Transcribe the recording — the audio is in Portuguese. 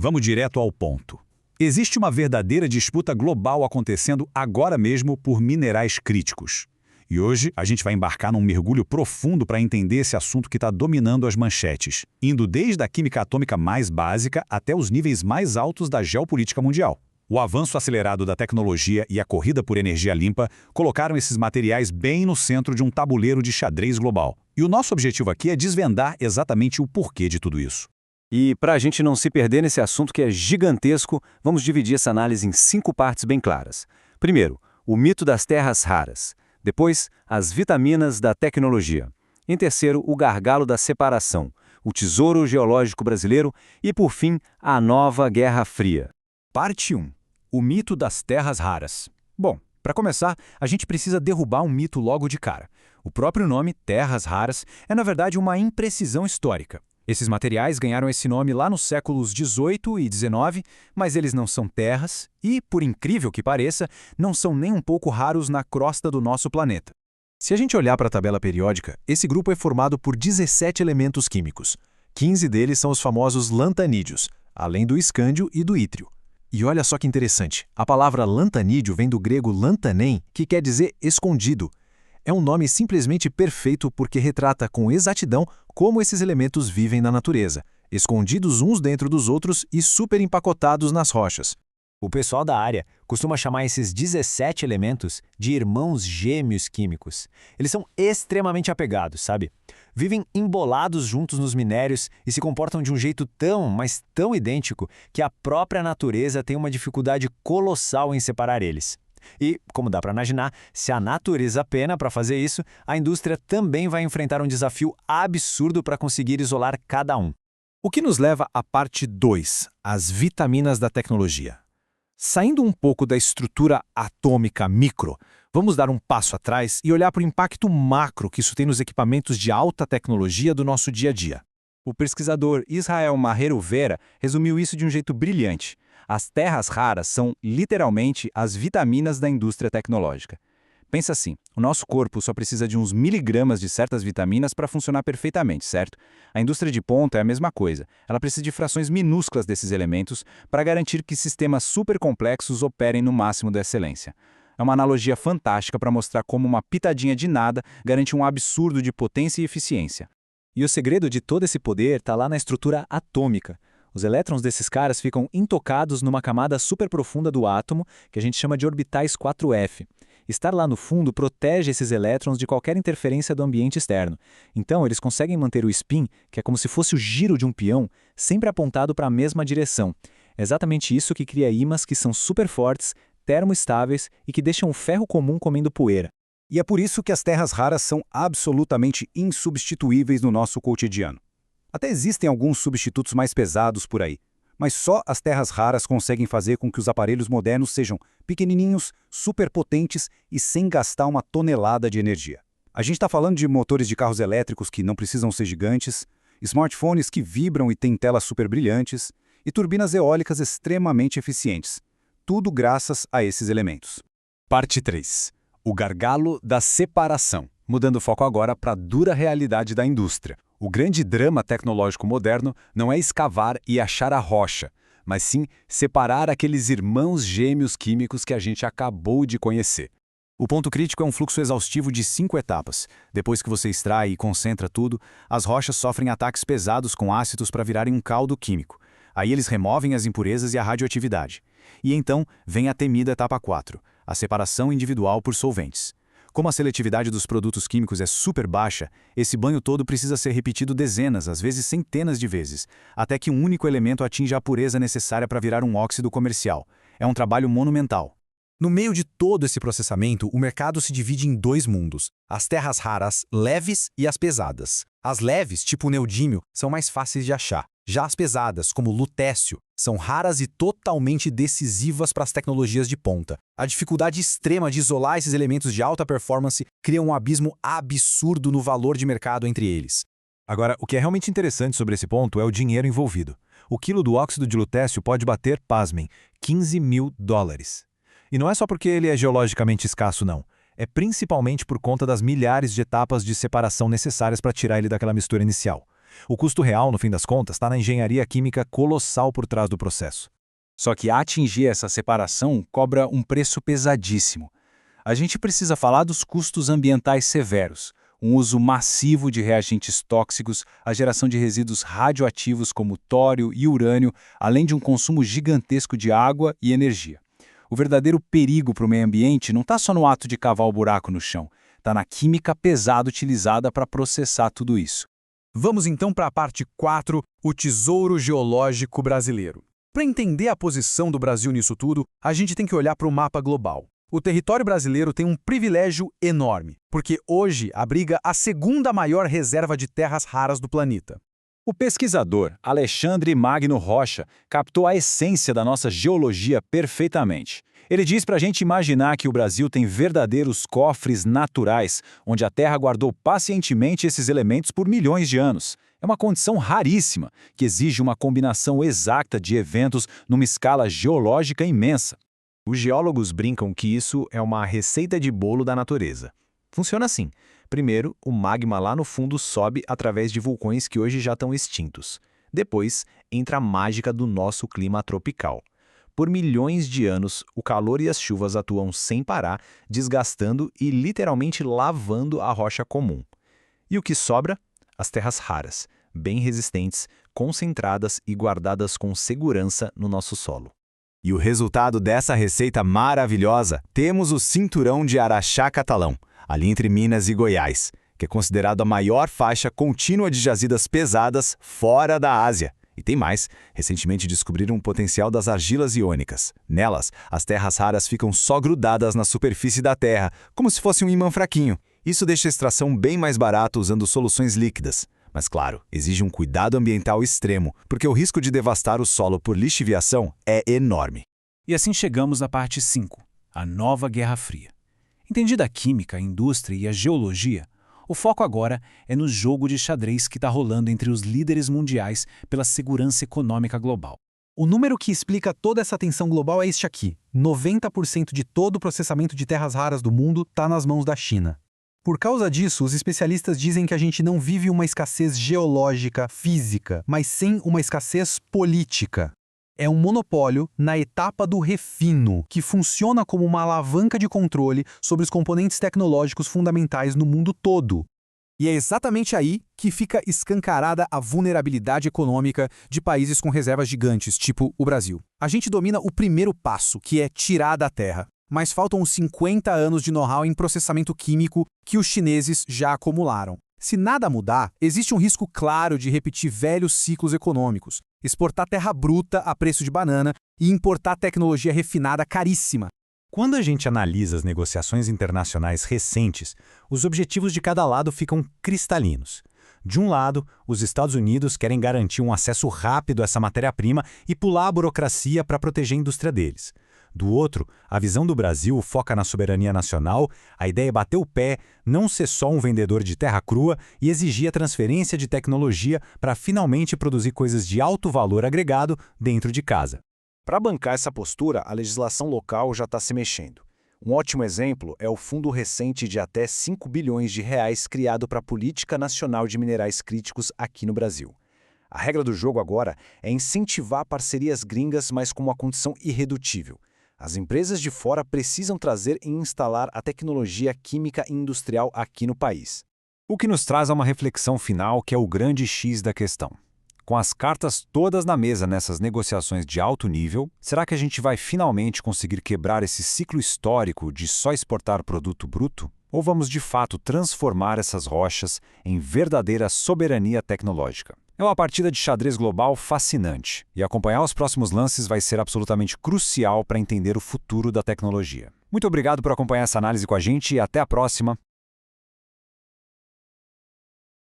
Vamos direto ao ponto. Existe uma verdadeira disputa global acontecendo agora mesmo por minerais críticos. E hoje a gente vai embarcar num mergulho profundo para entender esse assunto que está dominando as manchetes, indo desde a química atômica mais básica até os níveis mais altos da geopolítica mundial. O avanço acelerado da tecnologia e a corrida por energia limpa colocaram esses materiais bem no centro de um tabuleiro de xadrez global. E o nosso objetivo aqui é desvendar exatamente o porquê de tudo isso. E, para a gente não se perder nesse assunto que é gigantesco, vamos dividir essa análise em 5 partes bem claras. Primeiro, o mito das terras raras. Depois, as vitaminas da tecnologia. Em terceiro, o gargalo da separação, o tesouro geológico brasileiro e, por fim, a nova Guerra Fria. Parte 1. O mito das terras raras. Bom, para começar, a gente precisa derrubar um mito logo de cara. O próprio nome, terras raras, é na verdade uma imprecisão histórica. Esses materiais ganharam esse nome lá nos séculos XVIII e XIX, mas eles não são terras e, por incrível que pareça, não são nem um pouco raros na crosta do nosso planeta. Se a gente olhar para a tabela periódica, esse grupo é formado por 17 elementos químicos. 15 deles são os famosos lantanídeos, além do escândio e do ítrio. E olha só que interessante, a palavra lantanídeo vem do grego lantanem, que quer dizer escondido. É um nome simplesmente perfeito porque retrata com exatidão como esses elementos vivem na natureza, escondidos uns dentro dos outros e super empacotados nas rochas. O pessoal da área costuma chamar esses 17 elementos de irmãos gêmeos químicos. Eles são extremamente apegados, sabe? Vivem embolados juntos nos minérios e se comportam de um jeito tão, mas tão idêntico que a própria natureza tem uma dificuldade colossal em separar eles. E, como dá para imaginar, se a natureza pena para fazer isso, a indústria também vai enfrentar um desafio absurdo para conseguir isolar cada um. O que nos leva à parte 2, as vitaminas da tecnologia. Saindo um pouco da estrutura atômica micro, vamos dar um passo atrás e olhar para o impacto macro que isso tem nos equipamentos de alta tecnologia do nosso dia a dia. O pesquisador Israel Marrero Vera resumiu isso de um jeito brilhante. As terras raras são, literalmente, as vitaminas da indústria tecnológica. Pensa assim, o nosso corpo só precisa de uns miligramas de certas vitaminas para funcionar perfeitamente, certo? A indústria de ponta é a mesma coisa. Ela precisa de frações minúsculas desses elementos para garantir que sistemas supercomplexos operem no máximo da excelência. É uma analogia fantástica para mostrar como uma pitadinha de nada garante um absurdo de potência e eficiência. E o segredo de todo esse poder está lá na estrutura atômica. Os elétrons desses caras ficam intocados numa camada super profunda do átomo, que a gente chama de orbitais 4F. Estar lá no fundo protege esses elétrons de qualquer interferência do ambiente externo. Então, eles conseguem manter o spin, que é como se fosse o giro de um peão, sempre apontado para a mesma direção. É exatamente isso que cria ímãs que são super fortes, termoestáveis e que deixam o ferro comum comendo poeira. E é por isso que as terras raras são absolutamente insubstituíveis no nosso cotidiano. Até existem alguns substitutos mais pesados por aí, mas só as terras raras conseguem fazer com que os aparelhos modernos sejam pequenininhos, superpotentes e sem gastar uma tonelada de energia. A gente está falando de motores de carros elétricos que não precisam ser gigantes, smartphones que vibram e têm telas super brilhantes, e turbinas eólicas extremamente eficientes. Tudo graças a esses elementos. Parte 3. O gargalo da separação. Mudando o foco agora para a dura realidade da indústria. O grande drama tecnológico moderno não é escavar e achar a rocha, mas sim separar aqueles irmãos gêmeos químicos que a gente acabou de conhecer. O ponto crítico é um fluxo exaustivo de 5 etapas. Depois que você extrai e concentra tudo, as rochas sofrem ataques pesados com ácidos para virarem um caldo químico. Aí eles removem as impurezas e a radioatividade. E então vem a temida etapa 4, a separação individual por solventes. Como a seletividade dos produtos químicos é super baixa, esse banho todo precisa ser repetido dezenas, às vezes centenas de vezes, até que um único elemento atinja a pureza necessária para virar um óxido comercial. É um trabalho monumental. No meio de todo esse processamento, o mercado se divide em 2 mundos: as terras raras leves e as pesadas. As leves, tipo o neodímio, são mais fáceis de achar. Já as pesadas, como o lutécio, são raras e totalmente decisivas para as tecnologias de ponta. A dificuldade extrema de isolar esses elementos de alta performance cria um abismo absurdo no valor de mercado entre eles. Agora, o que é realmente interessante sobre esse ponto é o dinheiro envolvido. O quilo do óxido de lutécio pode bater, pasmem, $15 mil. E não é só porque ele é geologicamente escasso, não. É principalmente por conta das milhares de etapas de separação necessárias para tirar ele daquela mistura inicial. O custo real, no fim das contas, está na engenharia química colossal por trás do processo. Só que atingir essa separação cobra um preço pesadíssimo. A gente precisa falar dos custos ambientais severos, um uso massivo de reagentes tóxicos, a geração de resíduos radioativos como tório e urânio, além de um consumo gigantesco de água e energia. O verdadeiro perigo para o meio ambiente não está só no ato de cavar o buraco no chão, está na química pesada utilizada para processar tudo isso. Vamos então para a parte 4, o Tesouro Geológico Brasileiro. Para entender a posição do Brasil nisso tudo, a gente tem que olhar para o mapa global. O território brasileiro tem um privilégio enorme, porque hoje abriga a segunda maior reserva de terras raras do planeta. O pesquisador Alexandre Magno Rocha captou a essência da nossa geologia perfeitamente. Ele diz para a gente imaginar que o Brasil tem verdadeiros cofres naturais, onde a Terra guardou pacientemente esses elementos por milhões de anos. É uma condição raríssima, que exige uma combinação exata de eventos numa escala geológica imensa. Os geólogos brincam que isso é uma receita de bolo da natureza. Funciona assim. Primeiro, o magma lá no fundo sobe através de vulcões que hoje já estão extintos. Depois, entra a mágica do nosso clima tropical. Por milhões de anos, o calor e as chuvas atuam sem parar, desgastando e literalmente lavando a rocha comum. E o que sobra? As terras raras, bem resistentes, concentradas e guardadas com segurança no nosso solo. E o resultado dessa receita maravilhosa, temos o Cinturão de Araxá-Catalão, ali entre Minas e Goiás, que é considerado a maior faixa contínua de jazidas pesadas fora da Ásia. E tem mais, recentemente descobriram o potencial das argilas iônicas. Nelas, as terras raras ficam só grudadas na superfície da Terra, como se fosse um ímã fraquinho. Isso deixa a extração bem mais barata usando soluções líquidas. Mas claro, exige um cuidado ambiental extremo, porque o risco de devastar o solo por lixiviação é enorme. E assim chegamos à parte 5, a nova Guerra Fria. Entendida a química, a indústria e a geologia, o foco agora é no jogo de xadrez que está rolando entre os líderes mundiais pela segurança econômica global. O número que explica toda essa tensão global é este aqui. 90% de todo o processamento de terras raras do mundo está nas mãos da China. Por causa disso, os especialistas dizem que a gente não vive uma escassez geológica, física, mas sim uma escassez política. É um monopólio na etapa do refino, que funciona como uma alavanca de controle sobre os componentes tecnológicos fundamentais no mundo todo. E é exatamente aí que fica escancarada a vulnerabilidade econômica de países com reservas gigantes, tipo o Brasil. A gente domina o primeiro passo, que é tirar da terra. Mas faltam os 50 anos de know-how em processamento químico que os chineses já acumularam. Se nada mudar, existe um risco claro de repetir velhos ciclos econômicos, exportar terra bruta a preço de banana e importar tecnologia refinada caríssima. Quando a gente analisa as negociações internacionais recentes, os objetivos de cada lado ficam cristalinos. De um lado, os Estados Unidos querem garantir um acesso rápido a essa matéria-prima e pular a burocracia para proteger a indústria deles. Do outro, a visão do Brasil foca na soberania nacional, a ideia é bater o pé, não ser só um vendedor de terra crua e exigir a transferência de tecnologia para finalmente produzir coisas de alto valor agregado dentro de casa. Para bancar essa postura, a legislação local já está se mexendo. Um ótimo exemplo é o fundo recente de até 5 bilhões de reais criado para a Política Nacional de Minerais Críticos aqui no Brasil. A regra do jogo agora é incentivar parcerias gringas, mas com uma condição irredutível. As empresas de fora precisam trazer e instalar a tecnologia química e industrial aqui no país. O que nos traz a uma reflexão final que é o grande X da questão. Com as cartas todas na mesa nessas negociações de alto nível, será que a gente vai finalmente conseguir quebrar esse ciclo histórico de só exportar produto bruto? Ou vamos de fato transformar essas rochas em verdadeira soberania tecnológica? É uma partida de xadrez global fascinante, e acompanhar os próximos lances vai ser absolutamente crucial para entender o futuro da tecnologia. Muito obrigado por acompanhar essa análise com a gente e até a próxima.